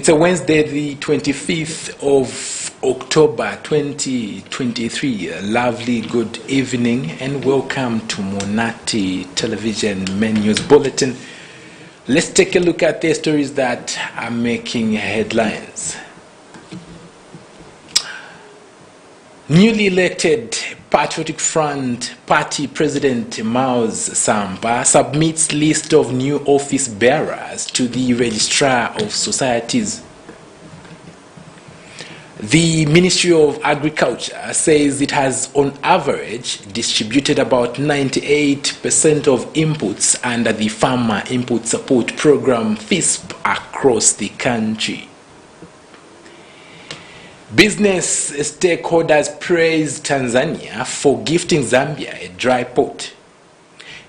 It's a Wednesday, the 25th of October 2023. A lovely good evening and welcome to Munati Television Main News Bulletin. Let's take a look at the stories that are making headlines. Newly elected Patriotic Front Party President Miles Sampa submits list of new office bearers to the Registrar of Societies. The Ministry of Agriculture says it has on average distributed about 98% of inputs under the Farmer Input Support Program FISP across the country. Business stakeholders praise Tanzania for gifting Zambia a dry port.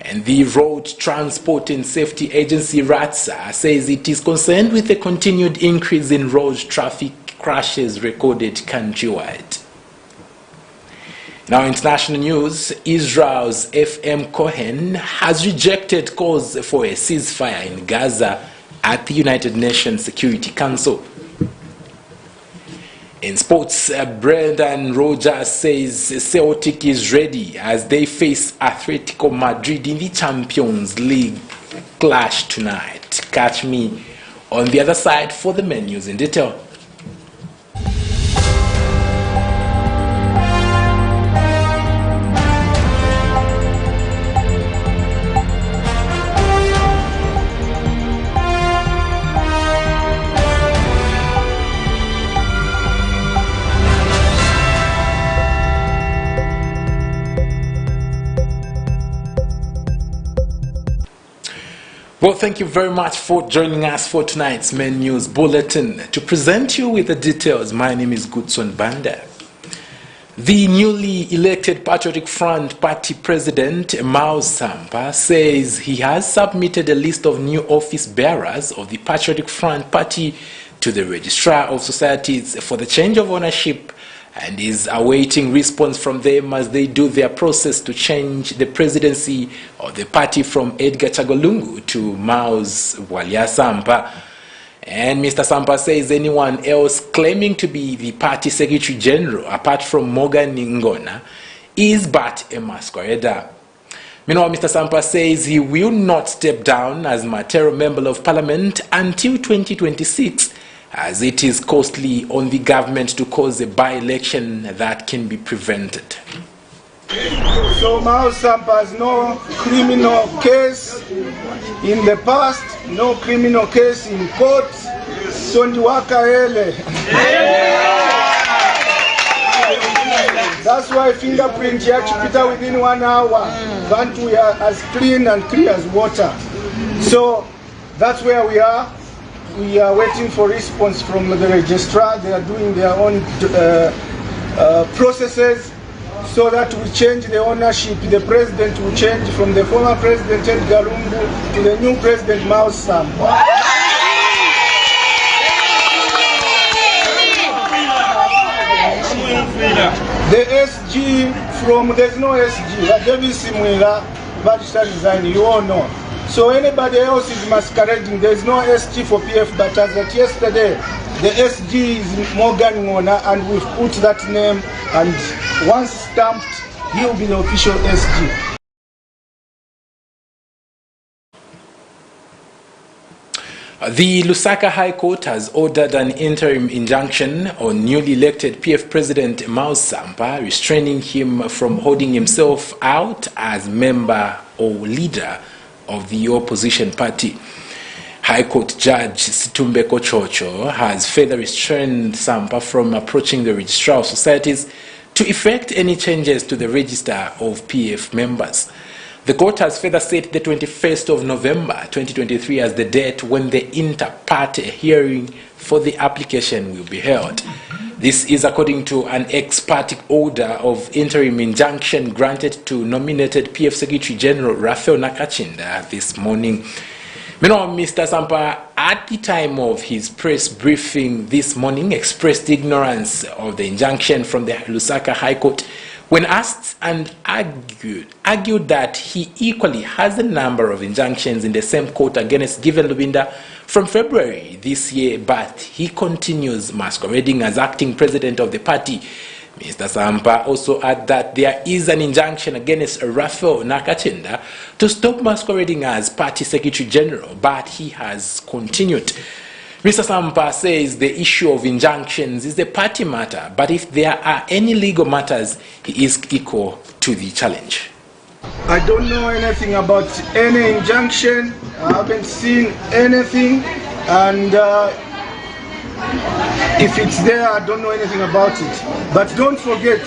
And the Road Transport and Safety Agency RATSA says it is concerned with the continued increase in road traffic crashes recorded countrywide. Now, international news, Israel's FM Cohen has rejected calls for a ceasefire in Gaza at the United Nations Security Council. In sports, Brendan Rodgers says Celtic is ready as they face Atletico Madrid in the Champions League clash tonight. Catch me on the other side for the main news in detail. Well, thank you very much for joining us for tonight's main news bulletin. To present you with the details, my name is Goodson Banda. The newly elected Patriotic Front Party President Miles Sampa says he has submitted a list of new office bearers of the Patriotic Front Party to the Registrar of Societies for the change of ownership and is awaiting response from them as they do their process to change the presidency of the party from Edgar Chagolungu to Miles Sampa. And Mr. Sampa says anyone else claiming to be the party Secretary General, apart from Morgan Ngona, is but a masquerader. Meanwhile, Mr. Sampa says he will not step down as Matero Member of Parliament until 2026, as it is costly on the government to cause a by-election that can be prevented. So Miles Sampa has no criminal case in the past, no criminal case in court. So that's why fingerprint yakipita within 1 hour. But we are as clean and clear as water. So that's where we are. We are waiting for response from the registrar. They are doing their own processes so that we change the ownership. The president will change from the former president Edgar Lungu to the new president Miles Sampa. The SG from, there's no SG, Davis Simwila, Bajista resigned, you all know. So anybody else is masquerading. There is no SG for PF, but as at yesterday, the SG is Morgan Ngona, and we've put that name, and once stamped, he'll be the official SG. The Lusaka High Court has ordered an interim injunction on newly elected PF President Miles Sampa, restraining him from holding himself out as member or leader of the opposition party. High Court Judge Situmbe Kochocho has further restrained Sampa from approaching the Registrar of Societies to effect any changes to the register of PF members. The court has further set the 21st of November 2023 as the date when the inter-party hearing for the application will be held. This is according to an ex parte order of interim injunction granted to nominated PF Secretary General Raphael Nakachinda this morning. Meanwhile, Mr. Sampa, at the time of his press briefing this morning, expressed ignorance of the injunction from the Lusaka High Court when asked, and argued that he equally has a number of injunctions in the same court against Given Lubinda from February this year, but he continues masquerading as acting president of the party. Mr. Sampa also added that there is an injunction against Raphael Nakachinda to stop masquerading as party secretary general, but he has continued. Mr. Sampa says the issue of injunctions is a party matter, but if there are any legal matters, he is equal to the challenge. I don't know anything about any injunction. I haven't seen anything, and if it's there, I don't know anything about it. But don't forget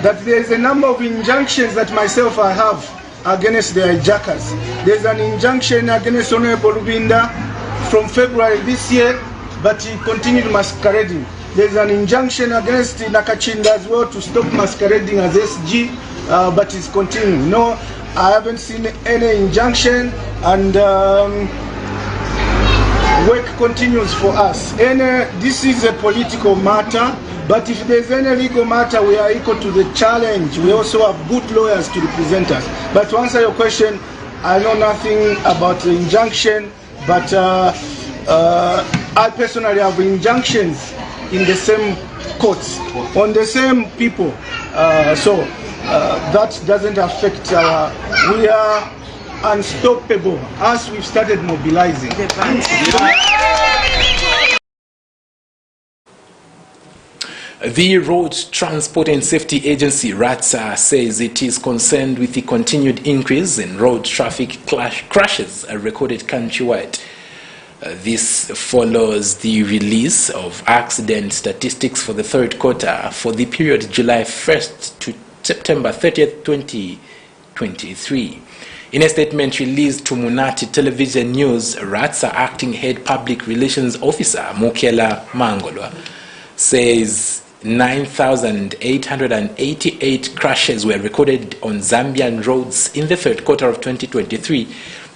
that there is a number of injunctions that myself I have against the hijackers. There's an injunction against Honorable Rubinda from February this year, but he continued masquerading. There's an injunction against Nakachinda as well to stop masquerading as SG, but he's continuing. No, I haven't seen any injunction, and work continues for us. This is a political matter, but if there's any legal matter, we are equal to the challenge. We also have good lawyers to represent us. But to answer your question, I know nothing about the injunction, but I personally have injunctions in the same courts, on the same people. So that doesn't affect we are unstoppable as we've started mobilizing. The Road Transport and Safety Agency, RATSA, says it is concerned with the continued increase in road traffic crashes recorded countrywide. This follows the release of accident statistics for the third quarter for the period July 1st to September 30th, 2023. In a statement released to Munati television news, RATSA acting head public relations officer Mukela Mangolwa says 9,888 crashes were recorded on Zambian roads in the third quarter of 2023,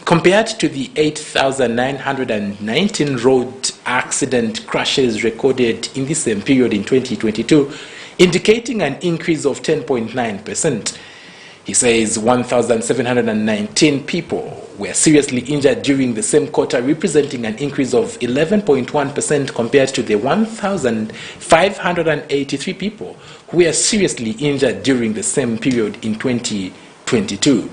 compared to the 8,919 road accident crashes recorded in the same period in 2022, indicating an increase of 10.9%. He says 1,719 people were seriously injured during the same quarter, representing an increase of 11.1% compared to the 1,583 people who were seriously injured during the same period in 2022.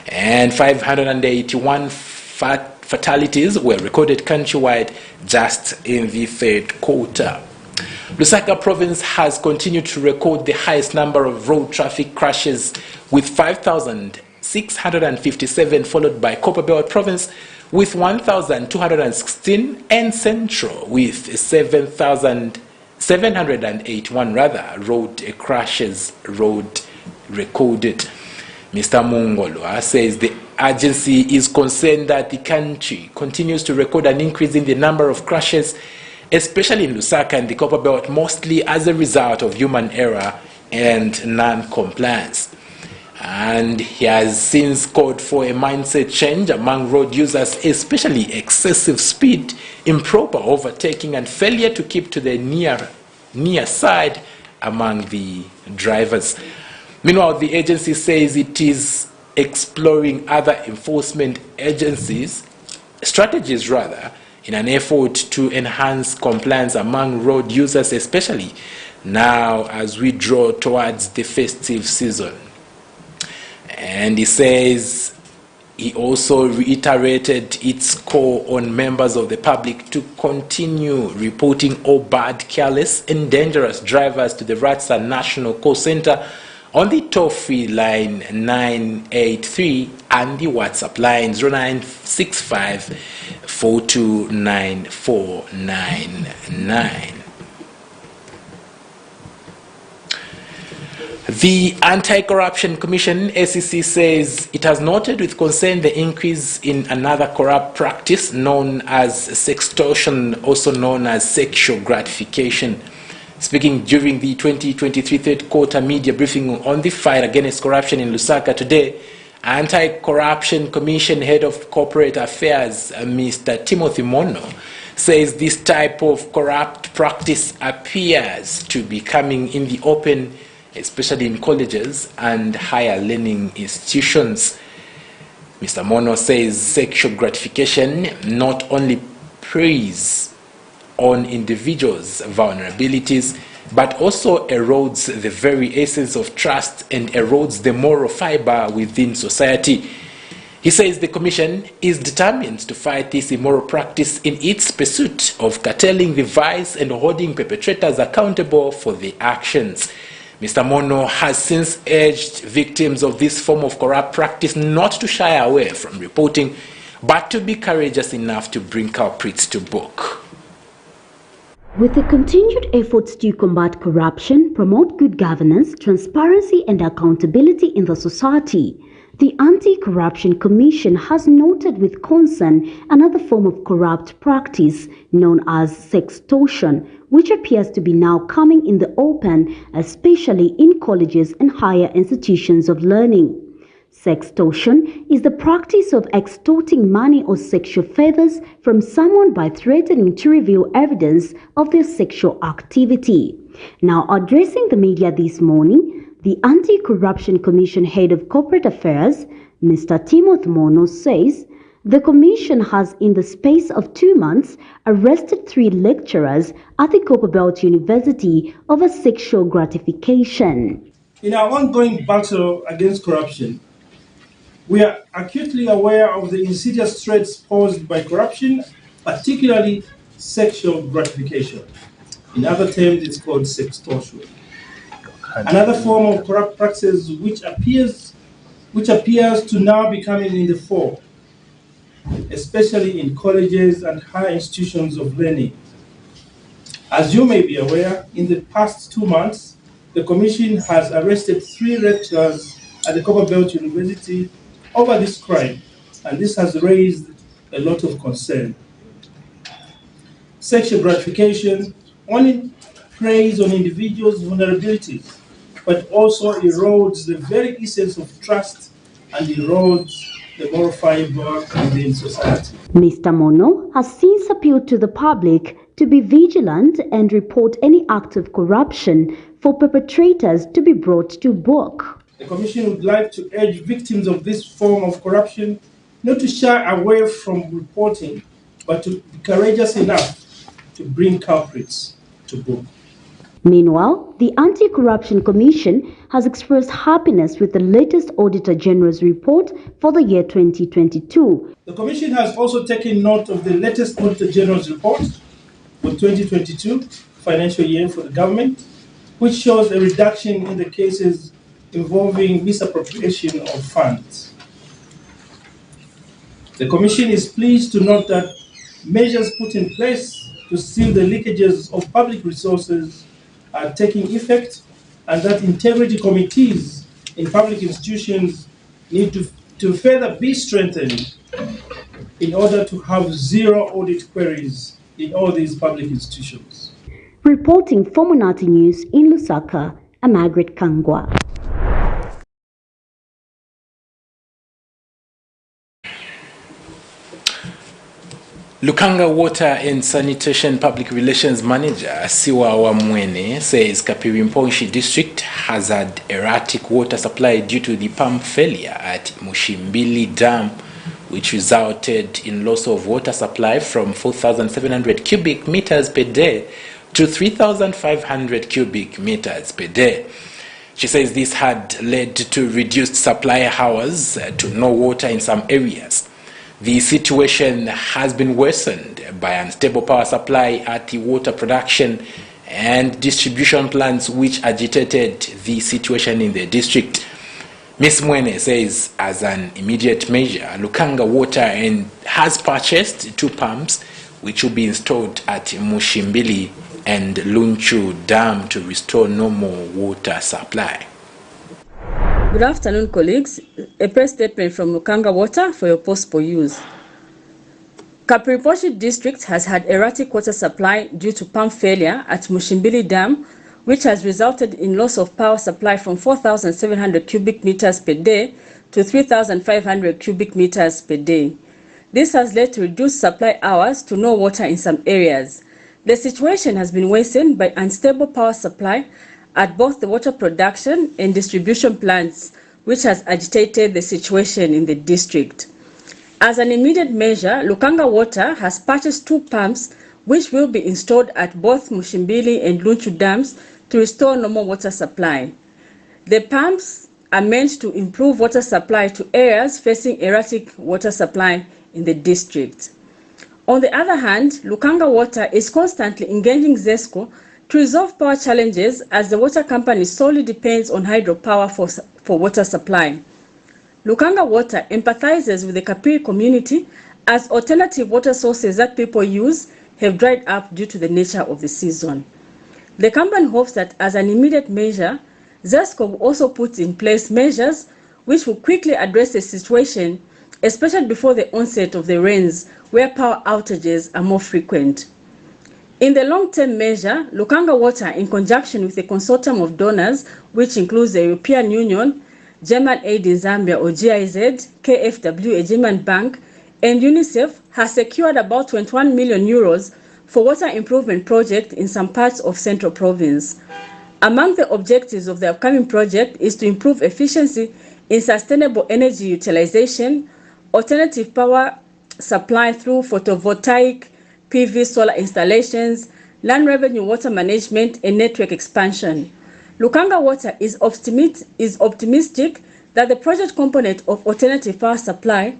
And 581 fatalities were recorded countrywide just in the third quarter. Lusaka province has continued to record the highest number of road traffic crashes with 5,657, followed by Copperbelt province with 1,216 and Central with 7,781 road crashes recorded. Mr. Mungolwa says the agency is concerned that the country continues to record an increase in the number of crashes, especially in Lusaka and the Copperbelt, mostly as a result of human error and non-compliance. And he has since called for a mindset change among road users, especially excessive speed, improper overtaking, and failure to keep to the near side among the drivers. Meanwhile, the agency says it is exploring other enforcement strategies in an effort to enhance compliance among road users, especially now as we draw towards the festive season. And he says he also reiterated its call on members of the public to continue reporting all bad, careless, and dangerous drivers to the RATSA National Call Center on the toll-free line 983 and the WhatsApp line 0965 429 The Anti-Corruption Commission, SEC, says it has noted with concern the increase in another corrupt practice known as sextortion, also known as sexual gratification. Speaking during the 2023 third quarter media briefing on the fight against corruption in Lusaka today, Anti-Corruption Commission Head of Corporate Affairs, Mr. Timothy Mono, says this type of corrupt practice appears to be coming in the open, especially in colleges and higher learning institutions. Mr. Mono says sexual gratification not only preys on individuals' vulnerabilities, but also erodes the very essence of trust and erodes the moral fiber within society. He says the Commission is determined to fight this immoral practice in its pursuit of curtailing the vice and holding perpetrators accountable for their actions. Mr. Mono has since urged victims of this form of corrupt practice not to shy away from reporting, but to be courageous enough to bring culprits to book. With the continued efforts to combat corruption, promote good governance, transparency and accountability in the society, the Anti-Corruption Commission has noted with concern another form of corrupt practice known as sextortion, which appears to be now coming in the open, especially in colleges and higher institutions of learning. Sextortion is the practice of extorting money or sexual favors from someone by threatening to reveal evidence of their sexual activity. Now, addressing the media this morning, the Anti-Corruption Commission Head of Corporate Affairs, Mr. Timothy Mono, says the Commission has, in the space of 2 months, arrested 3 lecturers at the Copperbelt University over sexual gratification. In our ongoing battle against corruption, we are acutely aware of the insidious threats posed by corruption, particularly sexual gratification. In other terms, it's called sextortion. Another form of corrupt practice which appears to now be coming in the fore, especially in colleges and higher institutions of learning. As you may be aware, in the past 2 months, the Commission has arrested 3 lecturers at the Copperbelt University over this crime, and this has raised a lot of concern. Sexual gratification only preys on individuals' vulnerabilities, but also erodes the very essence of trust and erodes the moral fiber within society. Mr. Mono has since appealed to the public to be vigilant and report any act of corruption for perpetrators to be brought to book. The Commission would like to urge victims of this form of corruption not to shy away from reporting, but to be courageous enough to bring culprits to book. Meanwhile, the Anti-Corruption Commission has expressed happiness with the latest Auditor General's report for the year 2022. The Commission has also taken note of the latest Auditor General's report for 2022 financial year for the government, which shows a reduction in the cases involving misappropriation of funds. The Commission is pleased to note that measures put in place to seal the leakages of public resources are taking effect, and that integrity committees in public institutions need to further be strengthened in order to have zero audit queries in all these public institutions. Reporting for Munati News in Lusaka, I'm Margaret Kangwa. Lukanga Water and Sanitation Public Relations Manager Siwa Wamwene says Kapirimponshi District has had erratic water supply due to the pump failure at Mushimbili Dam, which resulted in loss of water supply from 4,700 cubic meters per day to 3,500 cubic meters per day. She says this had led to reduced supply hours to no water in some areas. The situation has been worsened by unstable power supply at the water production and distribution plants, which agitated the situation in the district. Ms. Mwene says, as an immediate measure, Lukanga Water has purchased 2 pumps which will be installed at Mushimbili and Lunchu Dam to restore normal water supply. Good afternoon, colleagues. A press statement from Lukanga Water for your possible use. Kapiriposhi District has had erratic water supply due to pump failure at Mushimbili Dam, which has resulted in loss of power supply from 4,700 cubic meters per day to 3,500 cubic meters per day. This has led to reduced supply hours to no water in some areas. The situation has been worsened by unstable power supply at both the water production and distribution plants, which has agitated the situation in the district. As an immediate measure, Lukanga Water has purchased 2 pumps which will be installed at both Mushimbili and Lunchu dams to restore normal water supply. The pumps are meant to improve water supply to areas facing erratic water supply in the district. On the other hand, Lukanga Water is constantly engaging ZESCO to resolve power challenges as the water company solely depends on hydropower for water supply. Lukanga Water empathizes with the Kapiri community as alternative water sources that people use have dried up due to the nature of the season. The company hopes that as an immediate measure, ZESCO will also put in place measures which will quickly address the situation, especially before the onset of the rains, where power outages are more frequent. In the long-term measure, Lukanga Water, in conjunction with a consortium of donors, which includes the European Union, German Aid in Zambia or GIZ, KfW, a German bank, and UNICEF, has secured about 21 million euros for water improvement project in some parts of Central Province. Among the objectives of the upcoming project is to improve efficiency in sustainable energy utilization, alternative power supply through photovoltaic, PV solar installations, land revenue water management, and network expansion. Lukanga Water is optimistic that the project component of alternative power supply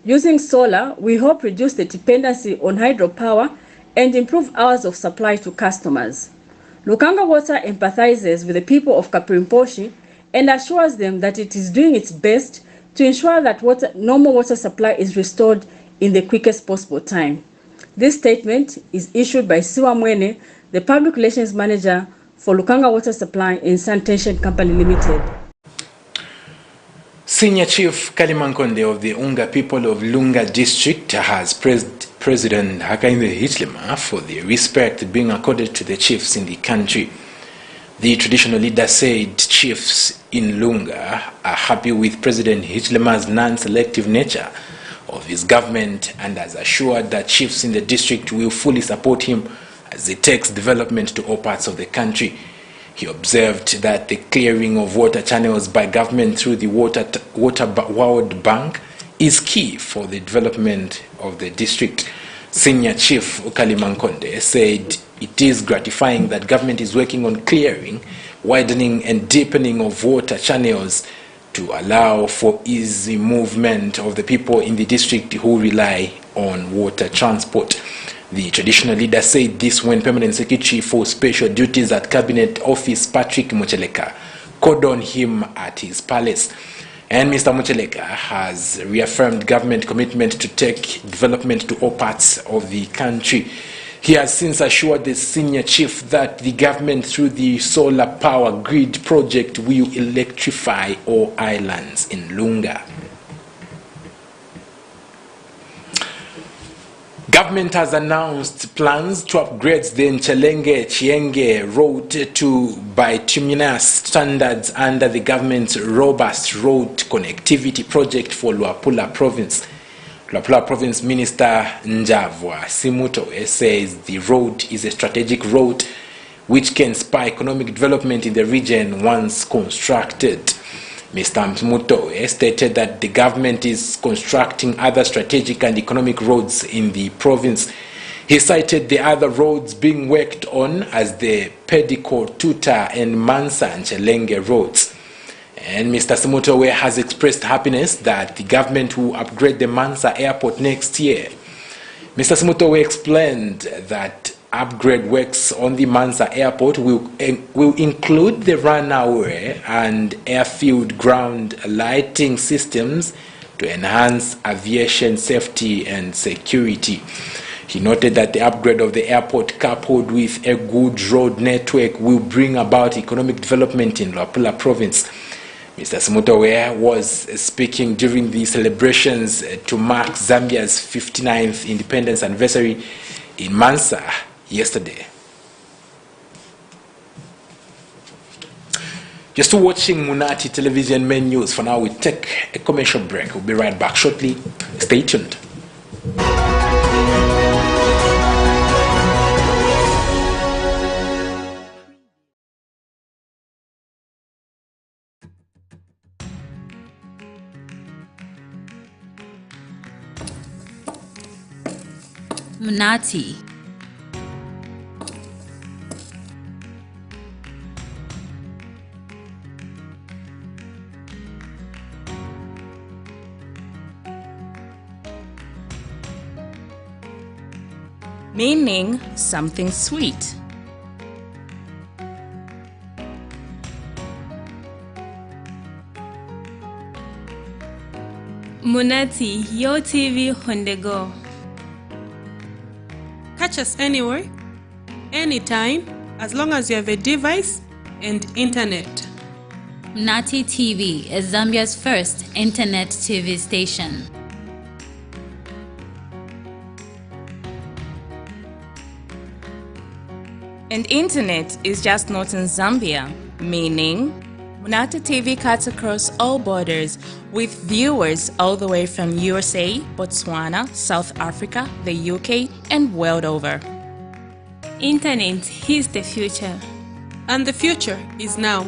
using solar will help reduce the dependency on hydropower and improve hours of supply to customers. Lukanga Water empathizes with the people of Kapirimposhi and assures them that it is doing its best to ensure that normal water supply is restored in the quickest possible time. This statement is issued by Siwa Mwene, the Public Relations Manager for Lukanga Water Supply and Sanitation Company Limited. Senior Chief Kalimankonde of the Unga people of Lunga district has praised President Hakainde Hichilema for the respect being accorded to the chiefs in the country. The traditional leader said chiefs in Lunga are happy with President Hichilema's non-selective nature of his government and has assured that chiefs in the district will fully support him as he takes development to all parts of the country. He observed that the clearing of water channels by government through the Water World Bank is key for the development of the district. Senior Chief Kalimankonde said it is gratifying that government is working on clearing, widening and deepening of water channels to allow for easy movement of the people in the district who rely on water transport. The traditional leader said this when Permanent Secretary for Special Duties at Cabinet Office Patrick Mucheleka called on him at his palace. And Mr. Mucheleka has reaffirmed government commitment to take development to all parts of the country. He has since assured the senior chief that the government through the solar power grid project will electrify all islands in Lunga. Government has announced plans to upgrade the Nchelenge-Chienge road to bituminous standards under the government's robust road connectivity project for Luapula Province. Luapula Province Minister Njavwa Simutoe says the road is a strategic road which can spur economic development in the region once constructed. Mr. Mmutoe stated that the government is constructing other strategic and economic roads in the province. He cited the other roads being worked on as the Pedico, Tuta and Mansa and Chelenge roads. And Mr. Mmutoe has expressed happiness that the government will upgrade the Mansa airport next year. Mr. Mmutoe explained that upgrade works on the Mansa airport will include the runway and airfield ground lighting systems to enhance aviation safety and security. He noted that the upgrade of the airport coupled with a good road network will bring about economic development in Luapula Province. Mr. Mmutoe was speaking during the celebrations to mark Zambia's 59th independence anniversary in Mansa yesterday. Just watching Munati television main news. For now, we take a commercial break. We'll be right back shortly. Stay tuned. Munati. Meaning something sweet. Munati, your TV on the go. Catch us anywhere, anytime, as long as you have a device and internet. Munati TV is Zambia's first internet TV station. And internet is just not in Zambia, meaning Munati TV cuts across all borders with viewers all the way from USA, Botswana, South Africa, the UK, and world over. Internet is the future. And the future is now.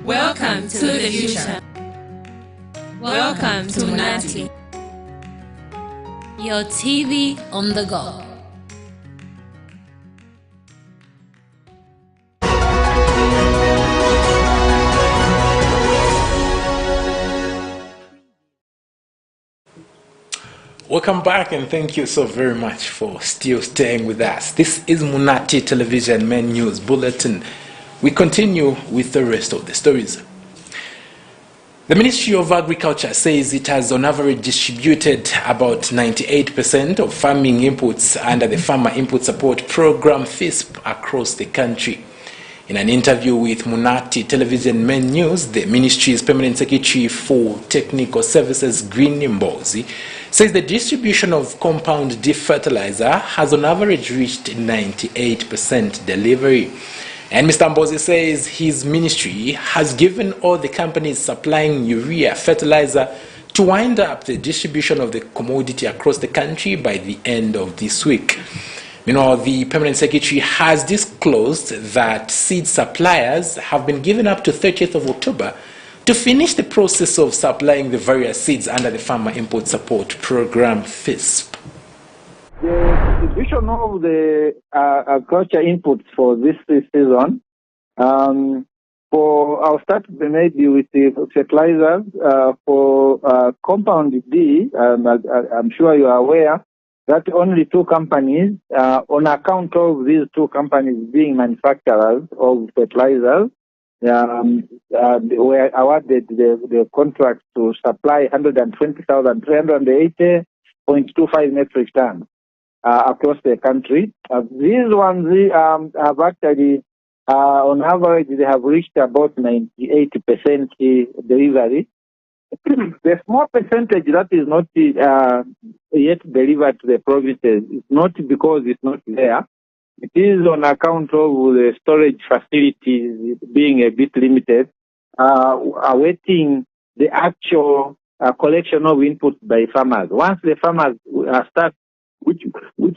Welcome to the future. Welcome to Munati. Your TV on the go. Welcome back, and thank you so very much for still staying with us. This is Munati Television Main News Bulletin. We continue with the rest of the stories. The Ministry of Agriculture says it has on average distributed about 98% of farming inputs under the Farmer Input Support Program FISP across the country. In an interview with Munati Television Main News, the Ministry's Permanent Secretary for Technical Services, Green Mbozi, says the distribution of compound D fertilizer has on average reached 98% delivery. And Mr. Mbozi says his ministry has given all the companies supplying urea fertilizer to wind up the distribution of the commodity across the country by the end of this week. Meanwhile, the Permanent Secretary has disclosed that seed suppliers have been given up to 30th of October to finish the process of supplying the various seeds under the Farmer Import Support Program FISP. The distribution of the agriculture inputs for this season, I'll start maybe with the fertilizers. For compound D, I'm sure you are aware that only two companies, on account of these two companies being manufacturers of fertilizers, were awarded the contract to supply 120,380.25 metric tons across the country. These ones have actually, on average, they have reached about 98% delivery. The small percentage that is not yet delivered to the provinces is not because it's not there. It is on account of the storage facilities being a bit limited, awaiting the actual collection of inputs by farmers. Once the farmers start, which we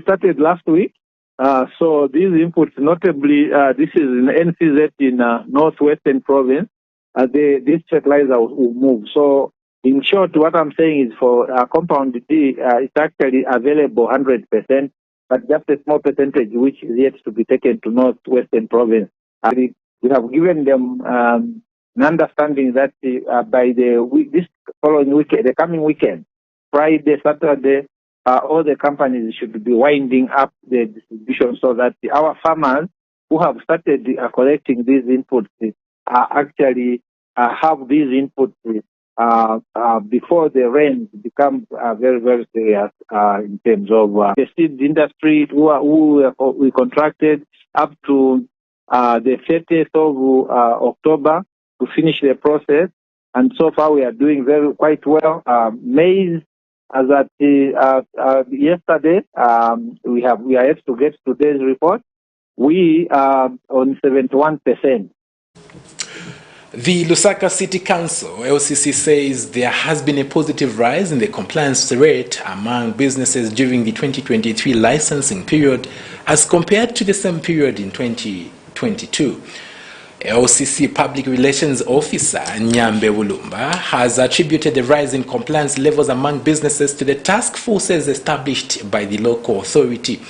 started last week, so these inputs, notably, this is in NCZ in Northwestern Province, this fertilizer will move. So, in short, what I'm saying is for compound D, it's actually available 100%, but just a small percentage which is yet to be taken to Northwestern Province. We have given them an understanding that by this following weekend, the coming weekend, Friday, Saturday, all the companies should be winding up the distribution so that our farmers who have started collecting these inputs actually have these inputs before the rains become very, very serious in terms of the seed industry who we contracted up to the 30th of October to finish the process. And so far we are doing quite well. Maize, as at yesterday, we are yet to get today's report. We are on 71%. The Lusaka City Council, LCC, says there has been a positive rise in the compliance rate among businesses during the 2023 licensing period as compared to the same period in 2022. LCC Public Relations Officer Nyambe Wulumba has attributed the rise in compliance levels among businesses to the task forces established by the local authority.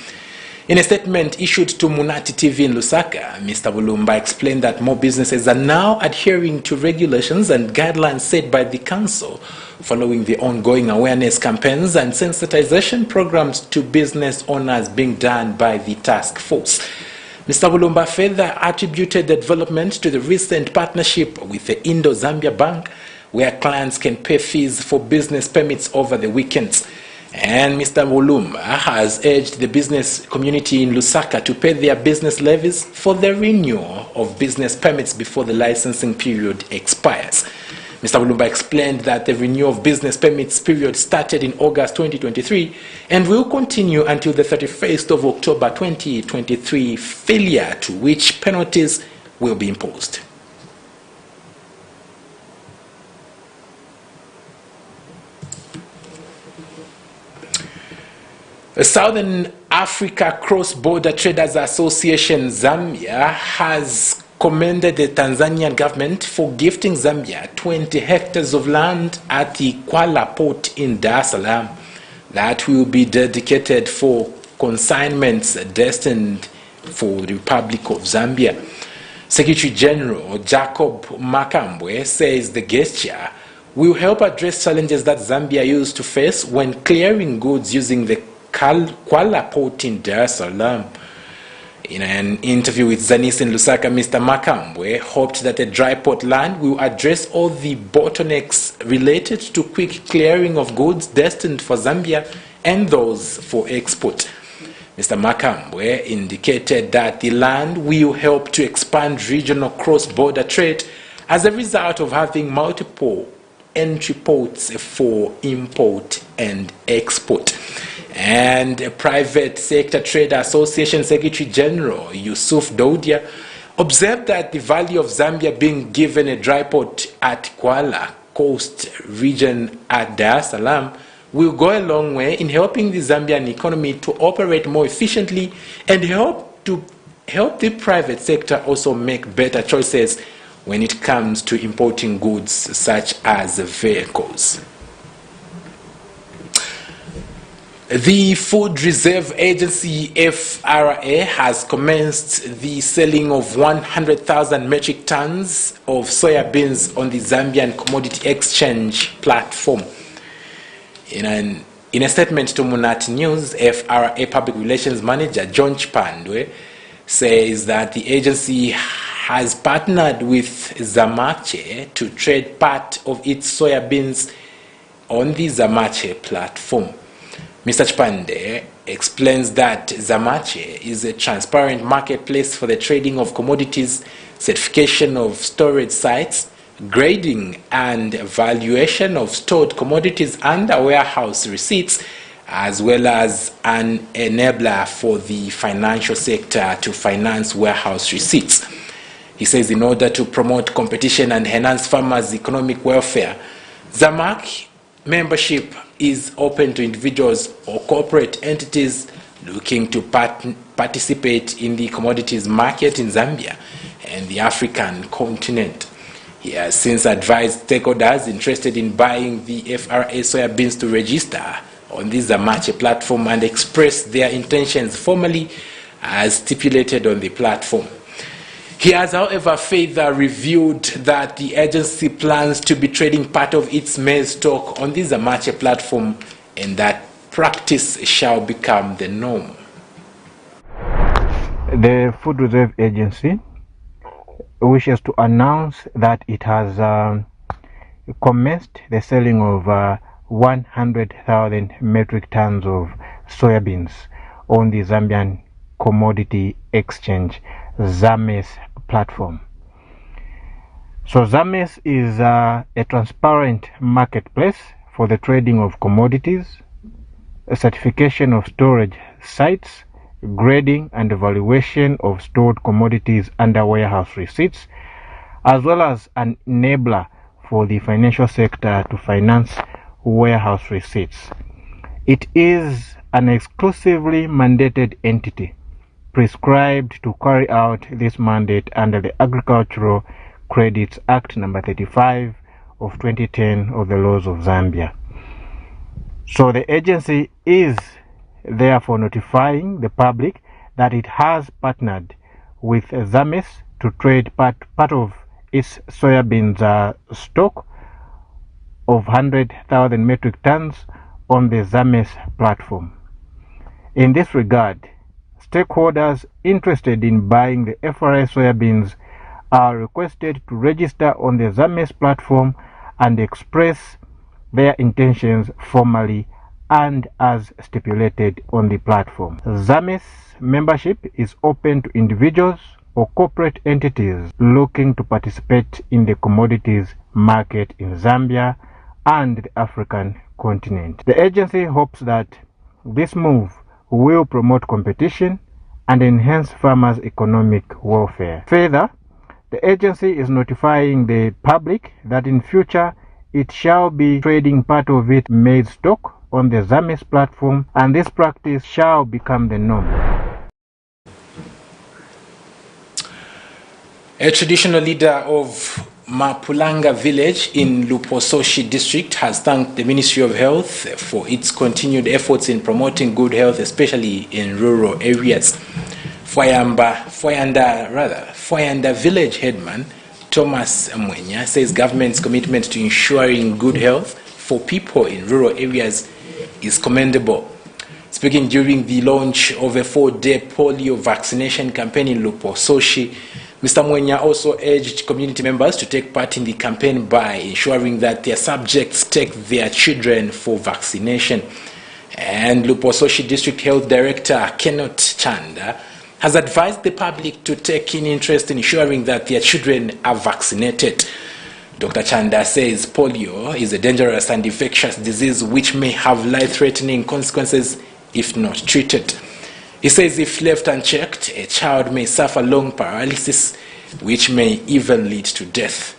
In a statement issued to Munati TV in Lusaka, Mr. Wulumba explained that more businesses are now adhering to regulations and guidelines set by the council following the ongoing awareness campaigns and sensitization programs to business owners being done by the task force. Mr. Wulumba further attributed the development to the recent partnership with the Indo-Zambia Bank, where clients can pay fees for business permits over the weekends. And Mr. Wulumba has urged the business community in Lusaka to pay their business levies for the renewal of business permits before the licensing period expires. Mr. Wulumba explained that the renewal of business permits period started in August 2023 and will continue until the 31st of October 2023, failure to which penalties will be imposed. The Southern Africa Cross-Border Traders Association, Zambia, has commended the Tanzanian government for gifting Zambia 20 hectares of land at the Kwala port in Dar es Salaam that will be dedicated for consignments destined for the Republic of Zambia. Secretary General Jacob Makambwe says the gesture will help address challenges that Zambia used to face when clearing goods using the Kwala port in Dar es Salaam. In an interview with Zanis in Lusaka, Mr. Makambwe hoped that the dry port land will address all the bottlenecks related to quick clearing of goods destined for Zambia and those for export. Mr. Makambwe indicated that the land will help to expand regional cross-border trade as a result of having multiple entry ports for import and export. And Private Sector Trade Association Secretary General Yusuf Doudia observed that the value of Zambia being given a dry port at Kwala Coast region at Dar es Salaam will go a long way in helping the Zambian economy to operate more efficiently and help the private sector also make better choices when it comes to importing goods such as vehicles. The Food Reserve Agency FRA has commenced the selling of 100,000 metric tons of soybeans on the Zambian Commodity Exchange platform. In a statement to Munati News, FRA Public Relations Manager John Chipandwe says that the agency has partnered with Zamache to trade part of its soybeans on the Zamache platform. Mr. Chipande explains that Zamache is a transparent marketplace for the trading of commodities, certification of storage sites, grading and valuation of stored commodities under warehouse receipts, as well as an enabler for the financial sector to finance warehouse receipts. He says in order to promote competition and enhance farmers' economic welfare, Zamache membership is open to individuals or corporate entities looking to participate in the commodities market in Zambia and the African continent. He has since advised stakeholders interested in buying the FRA soybeans to register on the Zamache platform and express their intentions formally as stipulated on the platform. He has, however, further revealed that the agency plans to be trading part of its maize stock on the Zamache platform and that practice shall become the norm. The Food Reserve Agency wishes to announce that it has commenced the selling of 100,000 metric tons of soybeans on the Zambian Commodity Exchange ZAMES platform. So ZAMES is a transparent marketplace for the trading of commodities, a certification of storage sites, grading and evaluation of stored commodities under warehouse receipts, as well as an enabler for the financial sector to finance warehouse receipts. It is an exclusively mandated entity prescribed to carry out this mandate under the Agricultural Credits Act number 35 of 2010 of the laws of Zambia. So the agency is therefore notifying the public that it has partnered with Zames to trade part of its soybeans stock of 100,000 metric tons on the Zames platform. In this regard, stakeholders interested in buying the FRA soybeans are requested to register on the Zames platform and express their intentions formally and as stipulated on the platform. Zames membership is open to individuals or corporate entities looking to participate in the commodities market in Zambia and the African continent. The agency hopes that this move will promote competition and enhance farmers' economic welfare. Further, the agency is notifying the public that in future it shall be trading part of its maize stock on the Zames platform, and this practice shall become the norm. A traditional leader of Mapulanga village in Lupososhi district has thanked the Ministry of Health for its continued efforts in promoting good health, especially in rural areas. Foyanda village headman Thomas Mwenya says government's commitment to ensuring good health for people in rural areas is commendable. Speaking during the launch of a 4-day polio vaccination campaign in Lupososhi, Mr. Mwenya also urged community members to take part in the campaign by ensuring that their subjects take their children for vaccination. And Lupososhi District Health Director Kenneth Chanda has advised the public to take keen interest in ensuring that their children are vaccinated. Dr. Chanda says polio is a dangerous and infectious disease which may have life-threatening consequences if not treated. He says if left unchecked, a child may suffer long paralysis, which may even lead to death.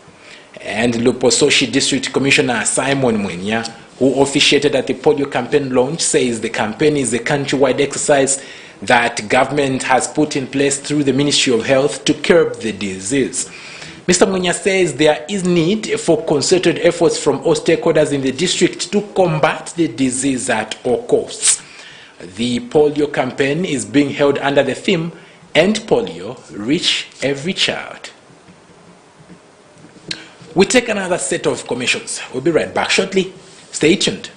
And Lupososhi District Commissioner Simon Mwenya, who officiated at the polio campaign launch, says the campaign is a countrywide exercise that government has put in place through the Ministry of Health to curb the disease. Mr. Mwenya says there is need for concerted efforts from all stakeholders in the district to combat the disease at all costs. The polio campaign is being held under the theme, End Polio, Reach Every Child. We take another set of commissions. We'll be right back shortly. Stay tuned.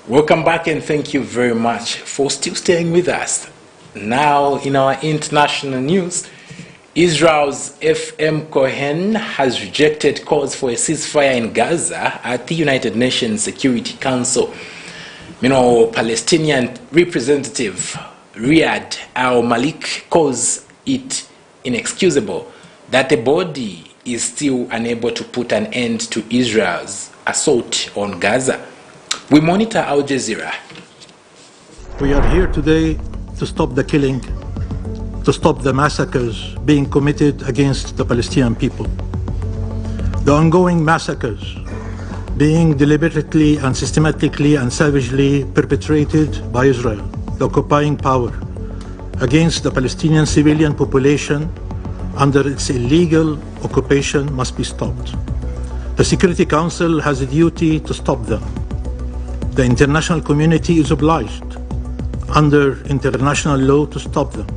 Welcome back and thank you very much for still staying with us. Now in our international news, Israel's FM Cohen has rejected calls for a ceasefire in Gaza at the United Nations Security Council. Meanwhile, Palestinian representative Riyad al-Malik calls it inexcusable that the body is still unable to put an end to Israel's assault on Gaza. We monitor Al Jazeera. We are here today to stop the killing, to stop the massacres being committed against the Palestinian people. The ongoing massacres being deliberately and systematically and savagely perpetrated by Israel, the occupying power, against the Palestinian civilian population under its illegal occupation must be stopped. The Security Council has a duty to stop them. The international community is obliged under international law to stop them.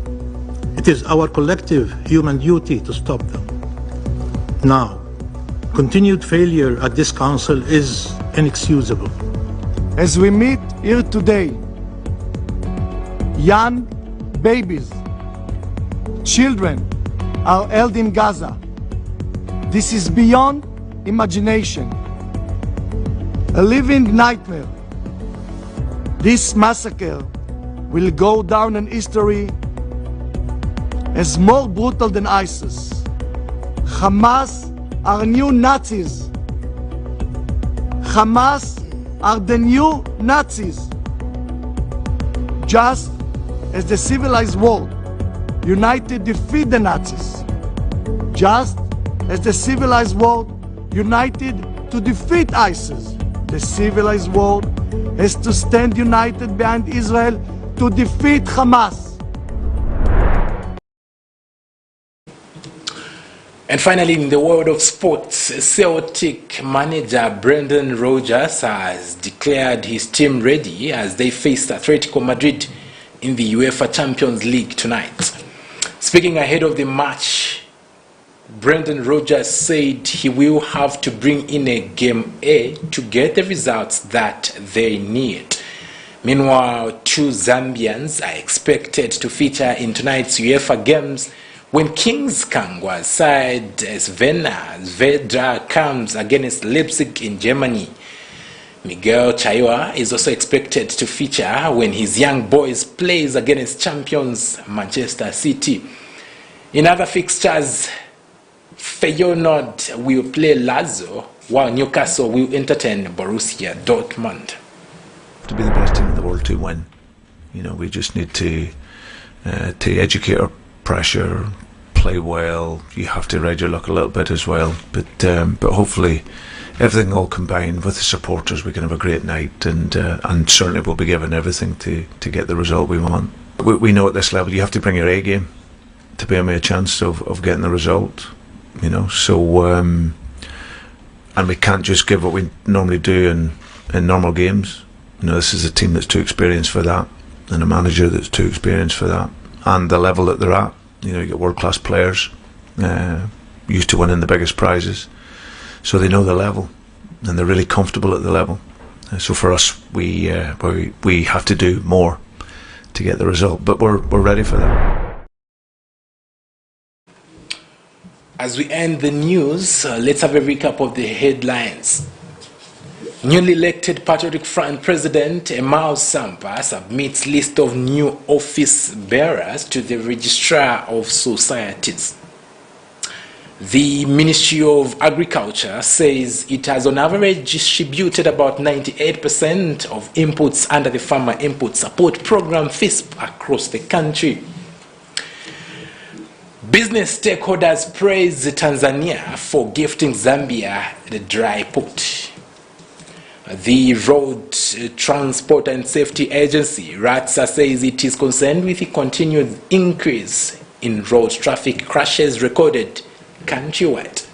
It is our collective human duty to stop them. Now, continued failure at this council is inexcusable. As we meet here today, young babies, children are held in Gaza. This is beyond imagination, a living nightmare. This massacre will go down in history as more brutal than ISIS. Hamas are new Nazis. Hamas are the new Nazis. Just as the civilized world united defeat the Nazis, just as the civilized world united to defeat ISIS, the civilized world has to stand united behind Israel to defeat Hamas. And finally, in the world of sports, Celtic manager Brendan Rodgers has declared his team ready as they face Atletico Madrid in the UEFA Champions League tonight. Speaking ahead of the match, Brendan Rodgers said he will have to bring in a game A to get the results that they need. Meanwhile, two Zambians are expected to feature in tonight's UEFA games when Kings Kangwa's side Zvezda comes against Leipzig in Germany. Miguel Chaiwa is also expected to feature when his young boys plays against champions Manchester City. In other fixtures, Feyenoord will play Lazio, while Newcastle will entertain Borussia Dortmund. To be the best team in the world to win, we just need to educate our pressure, play well. You have to ride your luck a little bit as well, but hopefully everything all combined with the supporters, we can have a great night, and certainly we'll be given everything to get the result we want. We know at this level you have to bring your A game to be a chance of getting the result, so and we can't just give what we normally do in normal games. This is a team that's too experienced for that, and a manager that's too experienced for that, and the level that they're at. You get world-class players used to winning the biggest prizes, so they know the level and they're really comfortable at the level. So for us, we have to do more to get the result, but we're ready for that. As we end the news, let's have a recap of the headlines. Newly elected Patriotic Front President Emmaus Sampa submits list of new office bearers to the Registrar of Societies. The Ministry of Agriculture says it has on average distributed about 98% of inputs under the Farmer Input Support Program FISP across the country. Business stakeholders praise Tanzania for gifting Zambia the dry port. The Road Transport and Safety Agency, RATSA, says it is concerned with the continued increase in road traffic crashes recorded countrywide.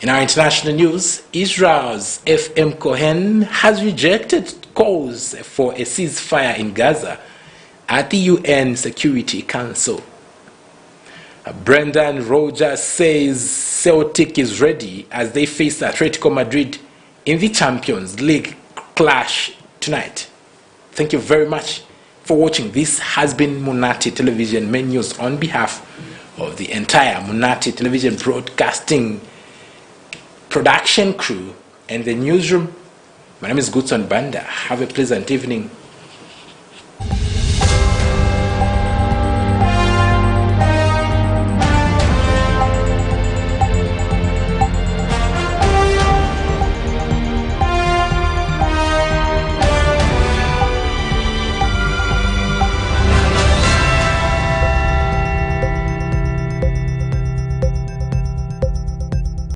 In our international news, Israel's FM Cohen has rejected calls for a ceasefire in Gaza at the UN Security Council. Brendan Rodgers says Celtic is ready as they face Atletico Madrid in the Champions League clash tonight. Thank you very much for watching. This has been Munati Television Main News on behalf of the entire Munati Television Broadcasting production crew and the newsroom. My name is Gutson Banda. Have a pleasant evening.